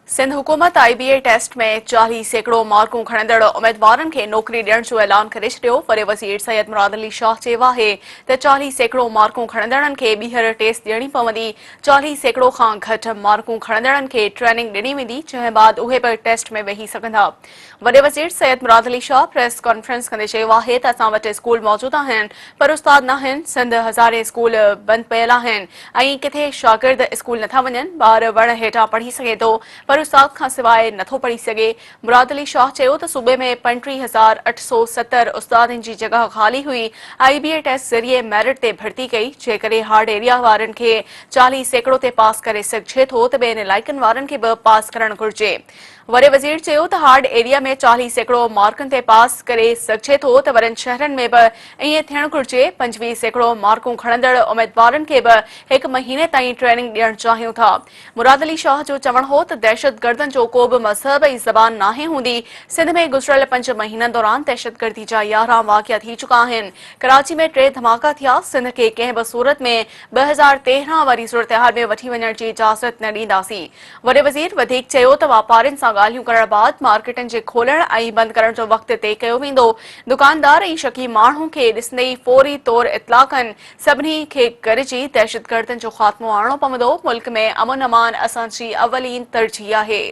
सिंध हुकूमत IBA taste में 40 सैकड़ों मार्कूं खणंदड़ उम्मीदवारनि खे नौकरी ॾियण जो ऐलान करे छॾियो। वरी वज़ीर सैयद मुराद अली शाह चयो आहे त 40 सैकड़ो मार्कूं खणंदड़नि खे ॿीहर टेस्ट ॾियणी पवंदी। 40 सैकड़ो खां घटि मार्कूं खणंदड़नि खे ट्रेनिंग ॾिनी वेंदी, जंहिं बाद उहे बि टेस्ट में वेही सघंदा। वॾे वज़ीर सैयद मुराद अली शाह प्रेस कॉन्फ्रेंस कंदे चयो आहे त असां वटि स्कूल मौजूदु आहिनि, पर उस्ताद न आहिनि। सिंध हज़ारे स्कूल बंदि पियल आहिनि ऐं किथे शागिर्द स्कूल नथा वञनि। ॿार वण हेठां पढ़ी सघे थो, पर उस्ताद खां सवाइ नथो पढ़ी सघे। मुराद अली शाह चयो त सूबे में 35,870 उस्तादनि जी जॻह ख़ाली हुई। IBA टेस्ट ज़रिए मेरिट ते भर्ती कई, जेकॾहिं हार्ड एरिया वारनि खे 40 सैकड़ो ते पास करे सघिजे थो त ॿियनि इलाइक़नि वारनि खे बि पास करणु घुर्जे। वॾे वज़ीर चयो त हार्ड एरिया में 40 सैकड़ो मार्कनि ते पास करे सघिजे थो त वॾनि शहरनि में बि ईअं थियणु घुर्जे। 25 सैकड़ो मार्कूं खणंदड़ उम्मीदवारनि खे बि 1 महीने ताईं ट्रेनिंग ॾियणु चाहियूं था। मुराद अली शाह जो चवणु हो त दहशतगर्दनि जो को बि मज़हब ऐं ज़बान नाहे हूंदी। सिंध में गुज़िरियल 5 महीननि दौरान दहशतगर्दी जा 11 वाक़िया थी चुका आहिनि। कराची में 3 धमाका थिया। सिंध खे कंहिं बि सूरत में 2013 वारी सूरतहाल में वठी वञण जी इजाज़त न ॾींदासीं। वॾे वज़ीर वधीक चयो त वापारियुनि सां ॻाल्हियूं करण बाद मार्केटनि जे खोलण ऐं बंदि करण जो वक़्तु तइ कयो वेंदो। दुकानदार ऐं शकी माण्हू खे ॾिसंदे ई फौरी तौर इतला कनि। सभिनी खे गॾिजी दहशतगर्दनि जो ख़ात्मो आणणो पवंदो। मुल्क में अमन अमान असांजी अवलीन तरजीह आहे।